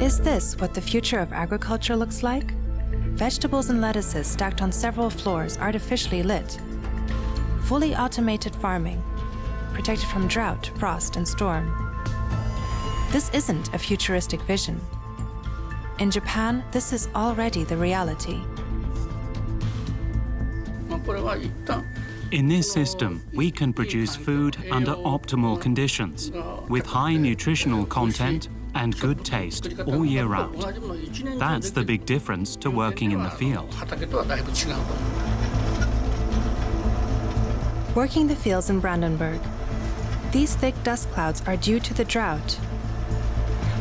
Is this what the future of agriculture looks like? Vegetables and lettuces stacked on several floors, artificially lit. Fully automated farming, protected from drought, frost, and storm. This isn't a futuristic vision. In Japan, this is already the reality. In this system, we can produce food under optimal conditions, with high nutritional content and good taste all year round. That's the big difference to working in the field. Working the fields in Brandenburg. These thick dust clouds are due to the drought.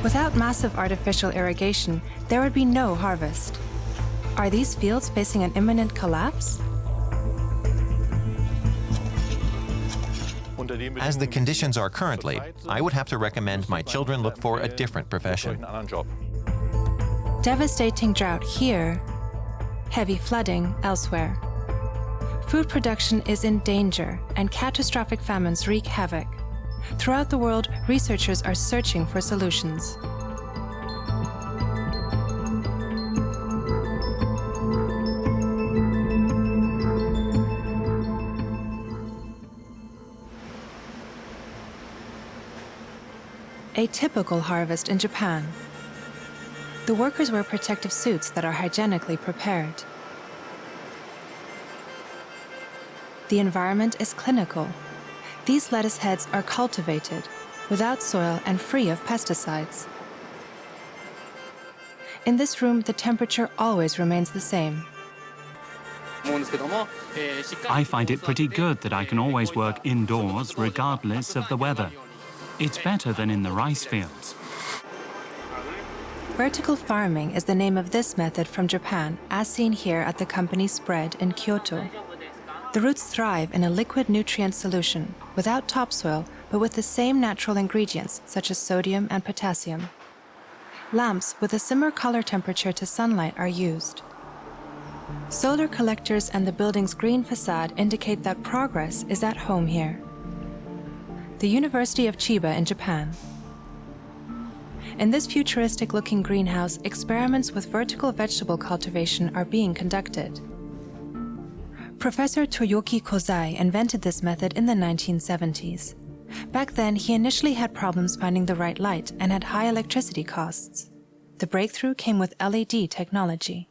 Without massive artificial irrigation, there would be no harvest. Are these fields facing an imminent collapse? As the conditions are currently, I would have to recommend my children look for a different profession. Devastating drought here, heavy flooding elsewhere. Food production is in danger, and catastrophic famines wreak havoc. Throughout the world, researchers are searching for solutions. A typical harvest in Japan. The workers wear protective suits that are hygienically prepared. The environment is clinical. These lettuce heads are cultivated, without soil and free of pesticides. In this room, the temperature always remains the same. I find it pretty good that I can always work indoors regardless of the weather. It's better than in the rice fields. Vertical farming is the name of this method from Japan, as seen here at the company's spread in Kyoto. The roots thrive in a liquid nutrient solution, without topsoil, but with the same natural ingredients, such as sodium and potassium. Lamps with a similar color temperature to sunlight are used. Solar collectors and the building's green facade indicate that progress is at home here. The University of Chiba in Japan. In this futuristic-looking greenhouse, experiments with vertical vegetable cultivation are being conducted. Professor Toyoki Kozai invented this method in the 1970s. Back then, he initially had problems finding the right light and had high electricity costs. The breakthrough came with LED technology.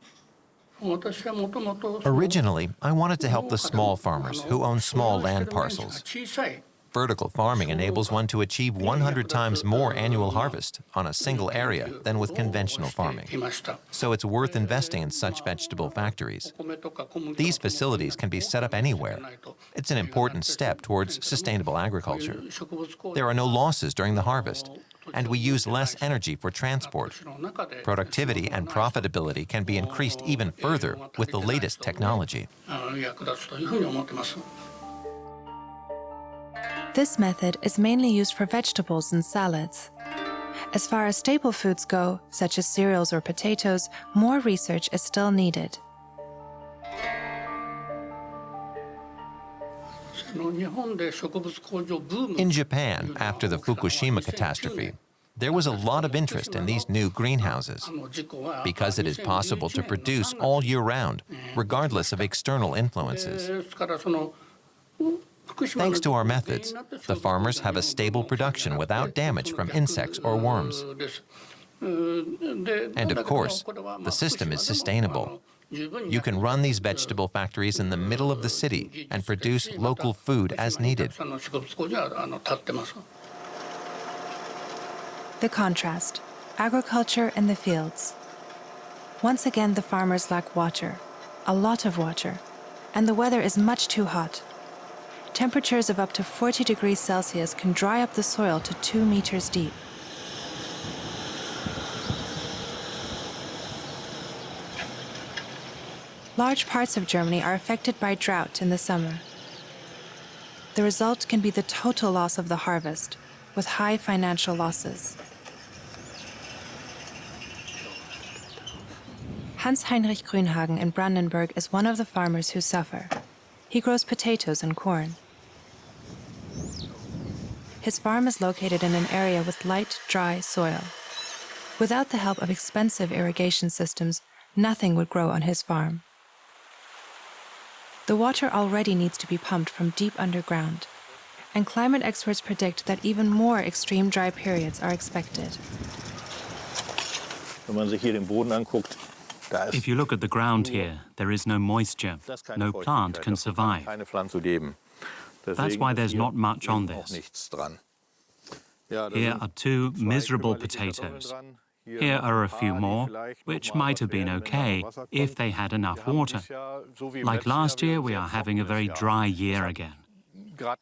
Originally, I wanted to help the small farmers who own small land parcels. Vertical farming enables one to achieve 100 times more annual harvest on a single area than with conventional farming. So it's worth investing in such vegetable factories. These facilities can be set up anywhere. It's an important step towards sustainable agriculture. There are no losses during the harvest, and we use less energy for transport. Productivity and profitability can be increased even further with the latest technology. This method is mainly used for vegetables and salads. As far as staple foods go, such as cereals or potatoes, more research is still needed. In Japan, after the Fukushima catastrophe, there was a lot of interest in these new greenhouses because it is possible to produce all year round, regardless of external influences. Thanks to our methods, the farmers have a stable production without damage from insects or worms. And of course, the system is sustainable. You can run these vegetable factories in the middle of the city and produce local food as needed. The contrast, agriculture in the fields. Once again, the farmers lack water, a lot of water, and the weather is much too hot. Temperatures of up to 40 degrees Celsius can dry up the soil to 2 meters deep. Large parts of Germany are affected by drought in the summer. The result can be the total loss of the harvest, with high financial losses. Hans-Heinrich Grünhagen in Brandenburg is one of the farmers who suffer. He grows potatoes and corn. His farm is located in an area with light, dry soil. Without the help of expensive irrigation systems, nothing would grow on his farm. The water already needs to be pumped from deep underground, and climate experts predict that even more extreme dry periods are expected. If you look at the ground here, there is no moisture. No plant can survive. That's why there's not much on this. Here are 2 miserable potatoes. Here are a few more, which might have been okay if they had enough water. Like last year, we are having a very dry year again.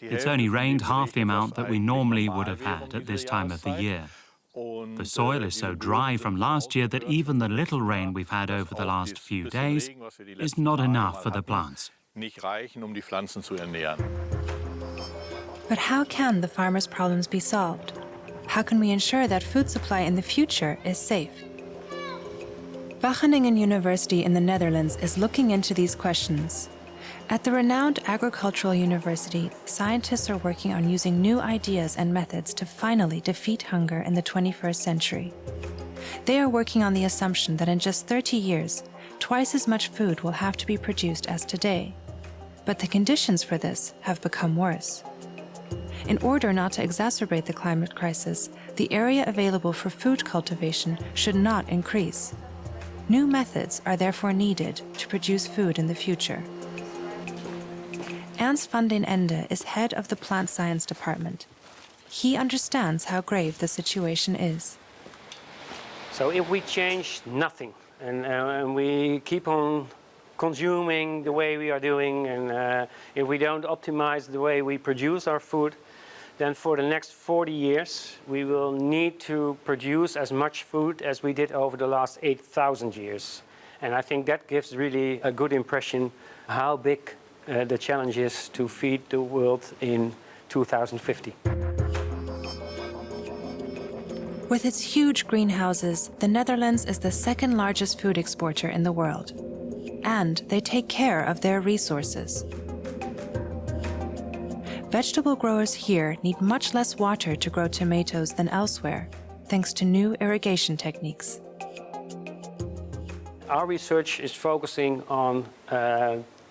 It's only rained half the amount that we normally would have had at this time of the year. The soil is so dry from last year that even the little rain we've had over the last few days is not enough for the plants. But how can the farmers' problems be solved? How can we ensure that food supply in the future is safe? Wageningen University in the Netherlands is looking into these questions. At the renowned agricultural university, scientists are working on using new ideas and methods to finally defeat hunger in the 21st century. They are working on the assumption that in just 30 years, twice as much food will have to be produced as today. But the conditions for this have become worse. In order not to exacerbate the climate crisis, the area available for food cultivation should not increase. New methods are therefore needed to produce food in the future. Ernst van den Ende is head of the plant science department. He understands how grave the situation is. So if we change nothing and we keep on consuming the way we are doing, and if we don't optimize the way we produce our food, then for the next 40 years we will need to produce as much food as we did over the last 8,000 years. And I think that gives really a good impression how big the challenge is to feed the world in 2050. With its huge greenhouses, the Netherlands is the second largest food exporter in the world. And they take care of their resources. Vegetable growers here need much less water to grow tomatoes than elsewhere, thanks to new irrigation techniques. Our research is focusing on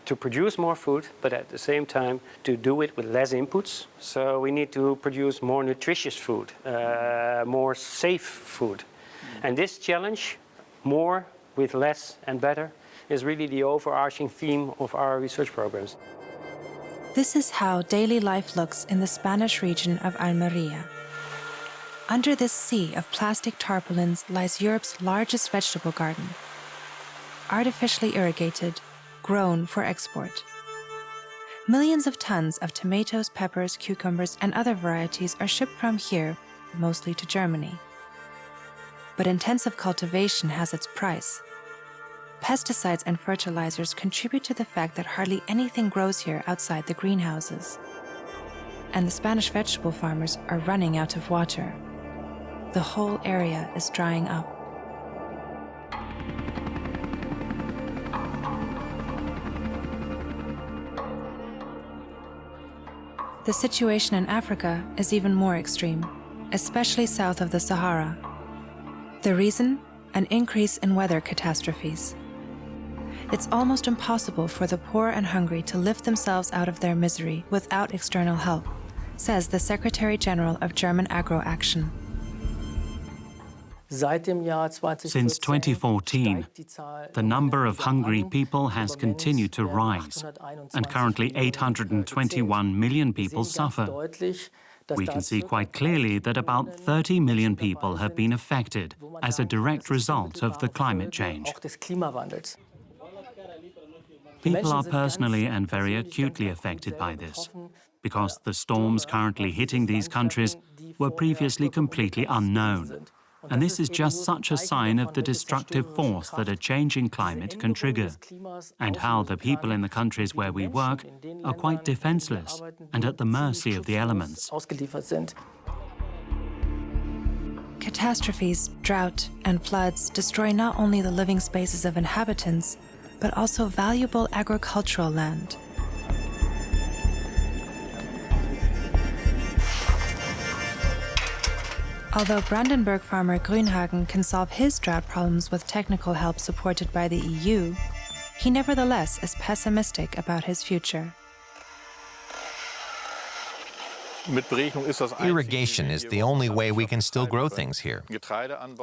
to produce more food, but at the same time to do it with less inputs. So we need to produce more nutritious food, more safe food. And this challenge, more with less and better, is really the overarching theme of our research programs. This is how daily life looks in the Spanish region of Almeria. Under this sea of plastic tarpaulins lies Europe's largest vegetable garden. Artificially irrigated, grown for export. Millions of tons of tomatoes, peppers, cucumbers, and other varieties are shipped from here, mostly to Germany. But intensive cultivation has its price. Pesticides and fertilizers contribute to the fact that hardly anything grows here outside the greenhouses. And the Spanish vegetable farmers are running out of water. The whole area is drying up. The situation in Africa is even more extreme, especially south of the Sahara. The reason? An increase in weather catastrophes. It's almost impossible for the poor and hungry to lift themselves out of their misery without external help, says the Secretary General of German Agro Action. Since 2014, the number of hungry people has continued to rise, and currently 821 million people suffer. We can see quite clearly that about 30 million people have been affected as a direct result of the climate change. People are personally and very acutely affected by this, because the storms currently hitting these countries were previously completely unknown. And this is just such a sign of the destructive force that a changing climate can trigger, and how the people in the countries where we work are quite defenseless and at the mercy of the elements. Catastrophes, drought, and floods destroy not only the living spaces of inhabitants, but also valuable agricultural land. Although Brandenburg farmer Grünhagen can solve his drought problems with technical help supported by the EU, he nevertheless is pessimistic about his future. Irrigation is the only way we can still grow things here.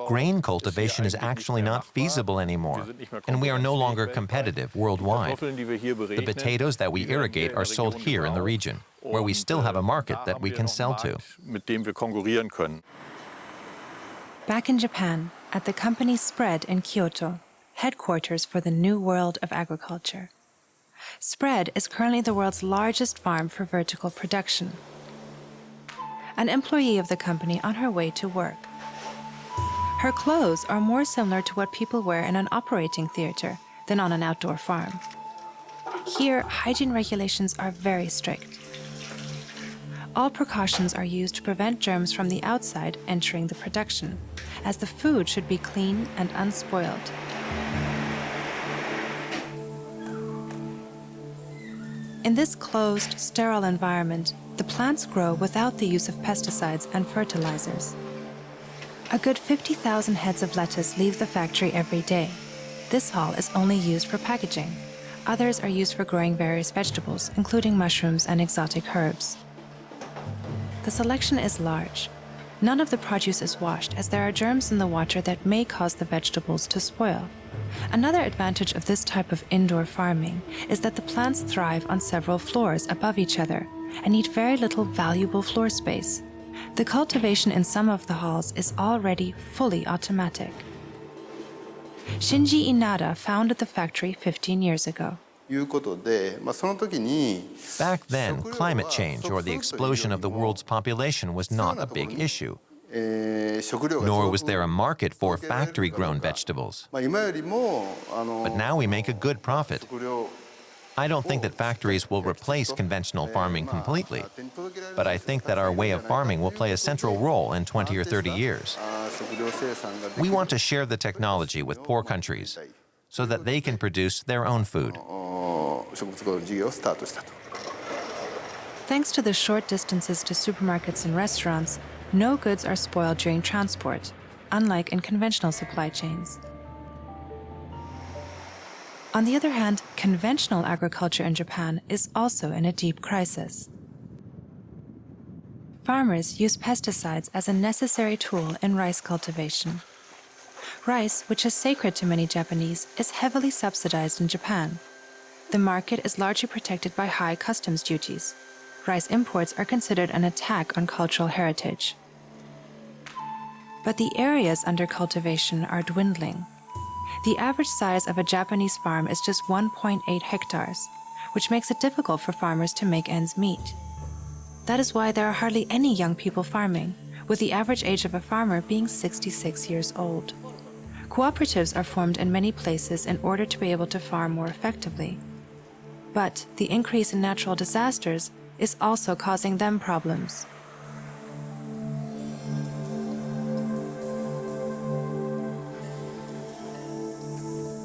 Grain cultivation is actually not feasible anymore, and we are no longer competitive worldwide. The potatoes that we irrigate are sold here in the region, where we still have a market that we can sell to. Back in Japan, at the company Spread in Kyoto, headquarters for the new world of agriculture. Spread is currently the world's largest farm for vertical production. An employee of the company on her way to work. Her clothes are more similar to what people wear in an operating theater than on an outdoor farm. Here, hygiene regulations are very strict. All precautions are used to prevent germs from the outside entering the production, as the food should be clean and unspoiled. In this closed, sterile environment, the plants grow without the use of pesticides and fertilizers. A good 50,000 heads of lettuce leave the factory every day. This haul is only used for packaging. Others are used for growing various vegetables, including mushrooms and exotic herbs. The selection is large. None of the produce is washed, as there are germs in the water that may cause the vegetables to spoil. Another advantage of this type of indoor farming is that the plants thrive on several floors above each other and need very little valuable floor space. The cultivation in some of the halls is already fully automatic. Shinji Inada founded the factory 15 years ago. Back then, climate change or the explosion of the world's population was not a big issue. Nor was there a market for factory-grown vegetables. But now we make a good profit. I don't think that factories will replace conventional farming completely, but I think that our way of farming will play a central role in 20 or 30 years. We want to share the technology with poor countries so that they can produce their own food. Thanks to the short distances to supermarkets and restaurants, no goods are spoiled during transport, unlike in conventional supply chains. On the other hand, conventional agriculture in Japan is also in a deep crisis. Farmers use pesticides as a necessary tool in rice cultivation. Rice, which is sacred to many Japanese, is heavily subsidized in Japan. The market is largely protected by high customs duties. Rice imports are considered an attack on cultural heritage. But the areas under cultivation are dwindling. The average size of a Japanese farm is just 1.8 hectares, which makes it difficult for farmers to make ends meet. That is why there are hardly any young people farming, with the average age of a farmer being 66 years old. Cooperatives are formed in many places in order to be able to farm more effectively. But the increase in natural disasters is also causing them problems.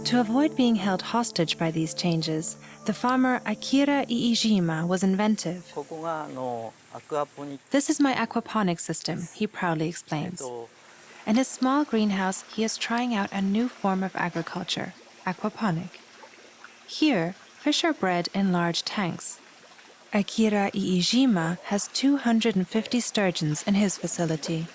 To avoid being held hostage by these changes, the farmer Akira Iijima was inventive. "This is my aquaponics system," he proudly explains. In his small greenhouse, he is trying out a new form of agriculture, aquaponic. Here, fish are bred in large tanks. Akira Iijima has 250 sturgeons in his facility.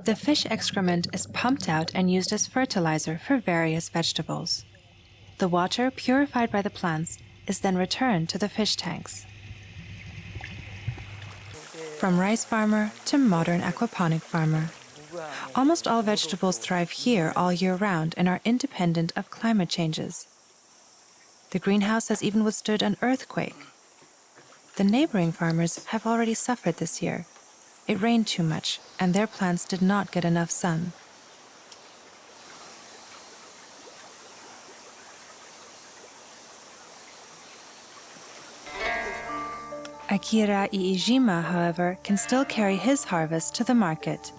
The fish excrement is pumped out and used as fertilizer for various vegetables. The water, purified by the plants, is then returned to the fish tanks. From rice farmer to modern aquaponic farmer. Almost all vegetables thrive here all year round and are independent of climate changes. The greenhouse has even withstood an earthquake. The neighboring farmers have already suffered this year. It rained too much, and their plants did not get enough sun. Akira Iijima, however, can still carry his harvest to the market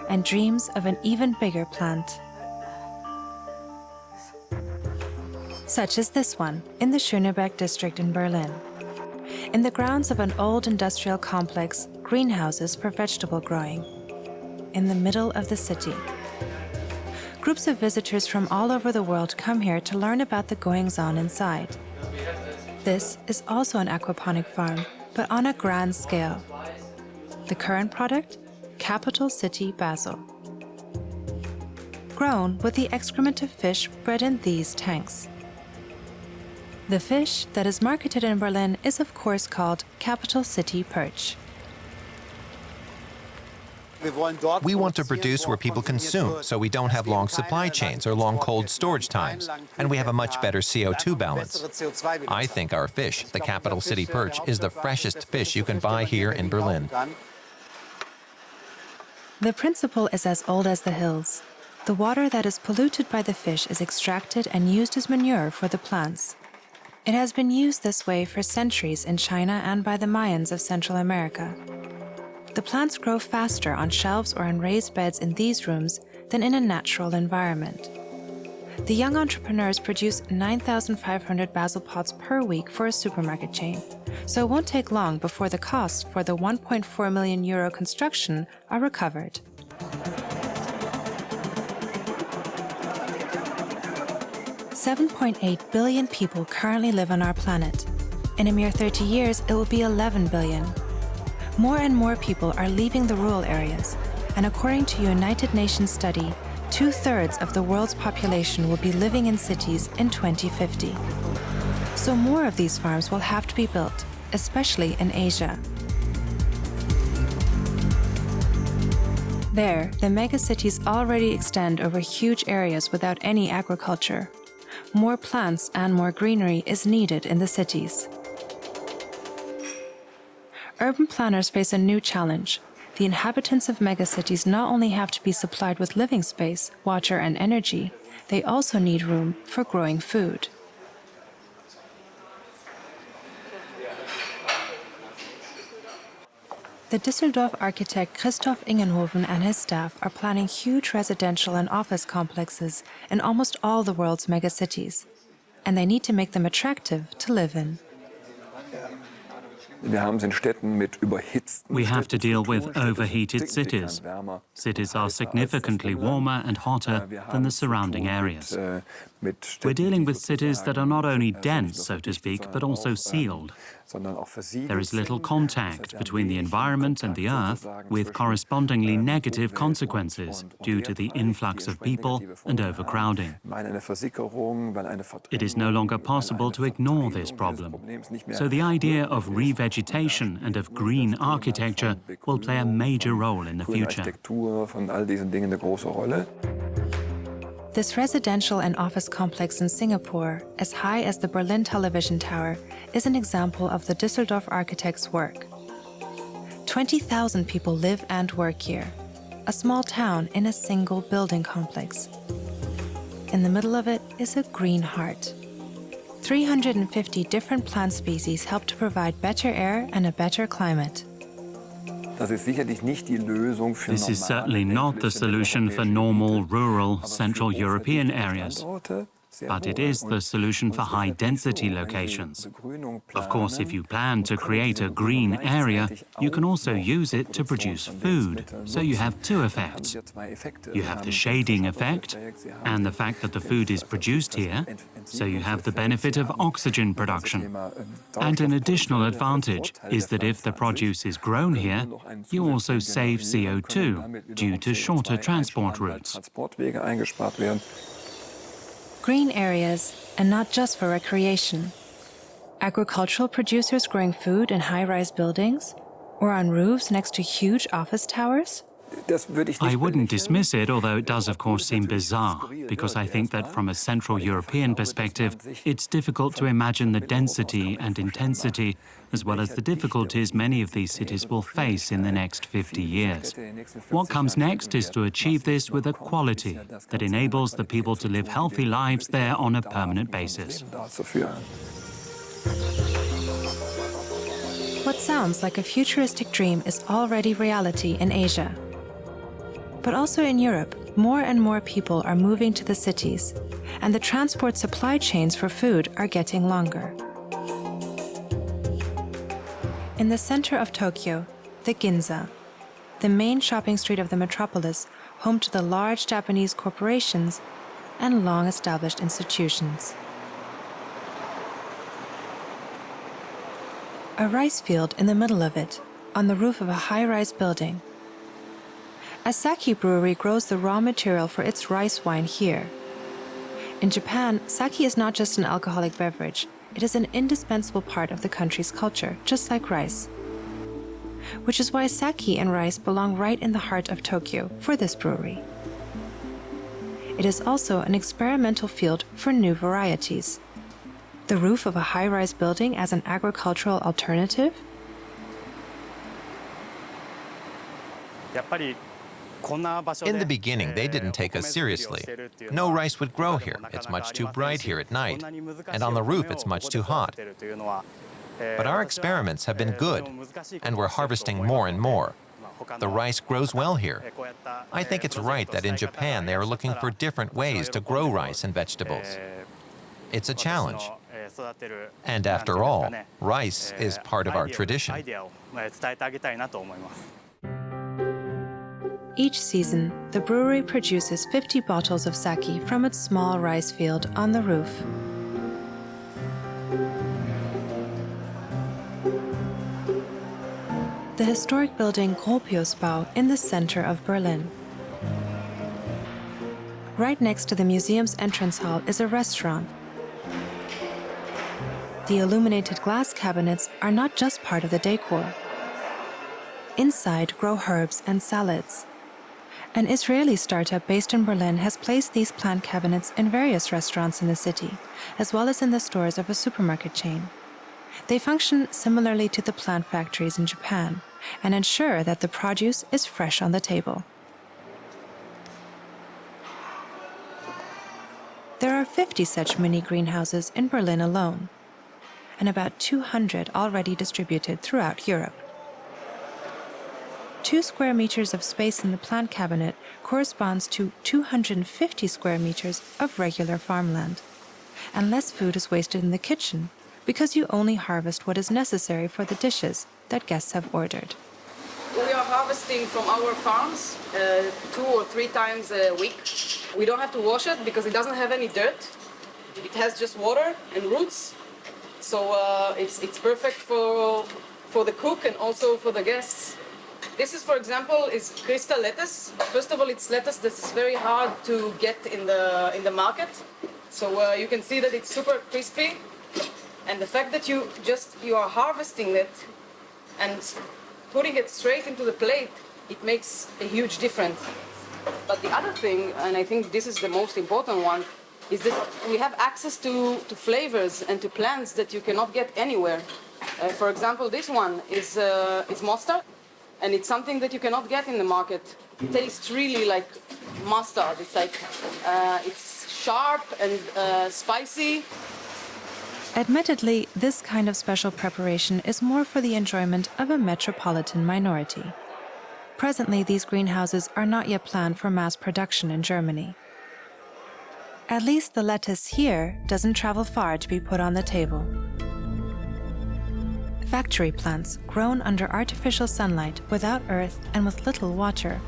and dreams of an even bigger plant. Such as this one in the Schöneberg district in Berlin. in the grounds of an old industrial complex, greenhouses for vegetable growing, in the middle of the city. Groups of visitors from all over the world come here to learn about the goings-on inside. This is also an aquaponic farm, but on a grand scale. The current product? Capital City basil. Grown with the excrement of fish bred in these tanks. The fish that is marketed in Berlin is of course called Capital City perch. We want to produce where people consume, so we don't have long supply chains or long cold storage times, and we have a much better CO2 balance. I think our fish, the Capital City perch, is the freshest fish you can buy here in Berlin. The principle is as old as the hills. The water that is polluted by the fish is extracted and used as manure for the plants. It has been used this way for centuries in China and by the Mayans of Central America. The plants grow faster on shelves or in raised beds in these rooms than in a natural environment. The young entrepreneurs produce 9,500 basil pots per week for a supermarket chain, so it won't take long before the costs for the 1.4 million euro construction are recovered. $7.8 billion people currently live on our planet. In a mere 30 years, it will be 11 billion. More and more people are leaving the rural areas, and according to a United Nations study, 2/3 of the world's population will be living in cities in 2050. So more of these farms will have to be built, especially in Asia. There, the megacities already extend over huge areas without any agriculture. More plants and more greenery is needed in the cities. Urban planners face a new challenge. The inhabitants of megacities not only have to be supplied with living space, water, and energy, they also need room for growing food. The Düsseldorf architect Christoph Ingenhoven and his staff are planning huge residential and office complexes in almost all the world's megacities, and they need to make them attractive to live in. We have to deal with overheated cities. Cities are significantly warmer and hotter than the surrounding areas. We're dealing with cities that are not only dense, so to speak, but also sealed. There is little contact between the environment and the earth, with correspondingly negative consequences due to the influx of people and overcrowding. It is no longer possible to ignore this problem. So the idea of revegetation and of green architecture will play a major role in the future. This residential and office complex in Singapore, as high as the Berlin Television Tower, is an example of the Düsseldorf architect's work. 20,000 people live and work here, a small town in a single building complex. In the middle of it is a green heart. 350 different plant species help to provide better air and a better climate. This is certainly not the solution for normal, rural, Central European areas, but it is the solution for high-density locations. Of course, if you plan to create a green area, you can also use it to produce food, so you have two effects. You have the shading effect, and the fact that the food is produced here, so you have the benefit of oxygen production. And an additional advantage is that if the produce is grown here, you also save CO2 due to shorter transport routes. Green areas, and not just for recreation. Agricultural producers growing food in high-rise buildings, or on roofs next to huge office towers? I wouldn't dismiss it, although it does of course seem bizarre, because I think that from a Central European perspective, it's difficult to imagine the density and intensity, as well as the difficulties many of these cities will face in the next 50 years. What comes next is to achieve this with a quality that enables the people to live healthy lives there on a permanent basis. What sounds like a futuristic dream is already reality in Asia. But also in Europe, more and more people are moving to the cities, and the transport supply chains for food are getting longer. In the center of Tokyo, the Ginza, the main shopping street of the metropolis, home to the large Japanese corporations and long-established institutions. A rice field in the middle of it, on the roof of a high-rise building. A sake brewery grows the raw material for its rice wine here. In Japan, sake is not just an alcoholic beverage. It is an indispensable part of the country's culture, just like rice. Which is why sake and rice belong right in the heart of Tokyo for this brewery. It is also an experimental field for new varieties. The roof of a high-rise building as an agricultural alternative? In the beginning, they didn't take us seriously. No rice would grow here. It's much too bright here at night. And on the roof, it's much too hot. But our experiments have been good, and we're harvesting more and more. The rice grows well here. I think it's right that in Japan they are looking for different ways to grow rice and vegetables. It's a challenge. And after all, rice is part of our tradition. Each season, the brewery produces 50 bottles of sake from its small rice field on the roof. The historic building Gropiusbau in the center of Berlin. Right next to the museum's entrance hall is a restaurant. The illuminated glass cabinets are not just part of the decor. Inside grow herbs and salads. An Israeli startup based in Berlin has placed these plant cabinets in various restaurants in the city, as well as in the stores of a supermarket chain. They function similarly to the plant factories in Japan and ensure that the produce is fresh on the table. There are 50 such mini greenhouses in Berlin alone, and about 200 already distributed throughout Europe. 2 square meters of space in the plant cabinet corresponds to 250 square meters of regular farmland. And less food is wasted in the kitchen because you only harvest what is necessary for the dishes that guests have ordered. We are harvesting from our farms 2 or 3 times a week. We don't have to wash it because it doesn't have any dirt. It has just water and roots. So it's perfect for the cook and also for the guests. This is, for example, is crystal lettuce. First of all, it's lettuce that is very hard to get in the market. So you can see that it's super crispy. And the fact that you are harvesting it and putting it straight into the plate, it makes a huge difference. But the other thing, and I think this is the most important one, is that we have access to flavors and to plants that you cannot get anywhere. For example, this one is mustard. And it's something that you cannot get in the market. It tastes really like mustard. It's like, it's sharp and spicy. Admittedly, this kind of special preparation is more for the enjoyment of a metropolitan minority. Presently, these greenhouses are not yet planned for mass production in Germany. At least the lettuce here doesn't travel far to be put on the table. Factory plants grown under artificial sunlight without earth and with little water.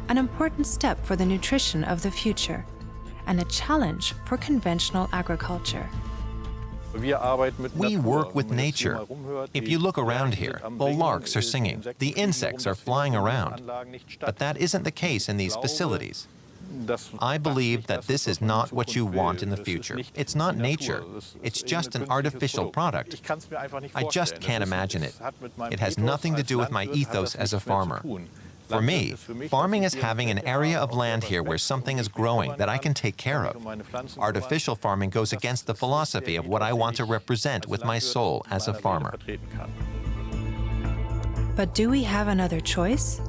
An important step for the nutrition of the future and a challenge for conventional agriculture. We work with nature. If you look around here, the larks are singing, the insects are flying around. But that isn't the case in these facilities. I believe that this is not what you want in the future. It's not nature. It's just an artificial product. I just can't imagine it. It has nothing to do with my ethos as a farmer. For me, farming is having an area of land here where something is growing that I can take care of. Artificial farming goes against the philosophy of what I want to represent with my soul as a farmer. But do we have another choice?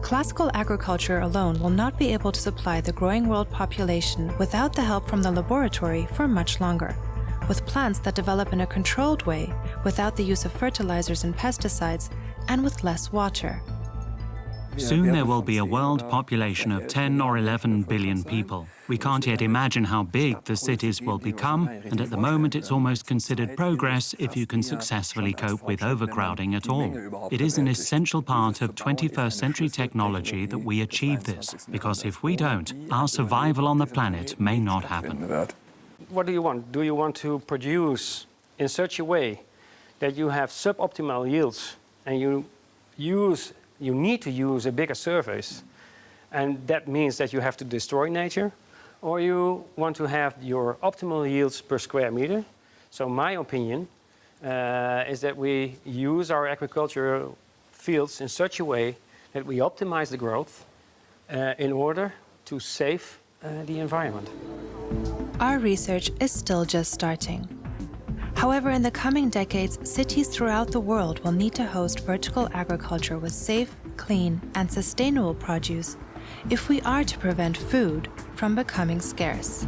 Classical agriculture alone will not be able to supply the growing world population without the help from the laboratory for much longer, with plants that develop in a controlled way, without the use of fertilizers and pesticides, and with less water. Soon there will be a world population of 10 or 11 billion people. We can't yet imagine how big the cities will become, and at the moment it's almost considered progress if you can successfully cope with overcrowding at all. It is an essential part of 21st century technology that we achieve this, because if we don't, our survival on the planet may not happen. What do you want? Do you want to produce in such a way that you have suboptimal yields and you need to use a bigger surface, and that means that you have to destroy nature? Or you want to have your optimal yields per square meter? So my opinion is that we use our agricultural fields in such a way that we optimize the growth in order to save the environment. Our research is still just starting. However, in the coming decades, cities throughout the world will need to host vertical agriculture with safe, clean, and sustainable produce if we are to prevent food from becoming scarce.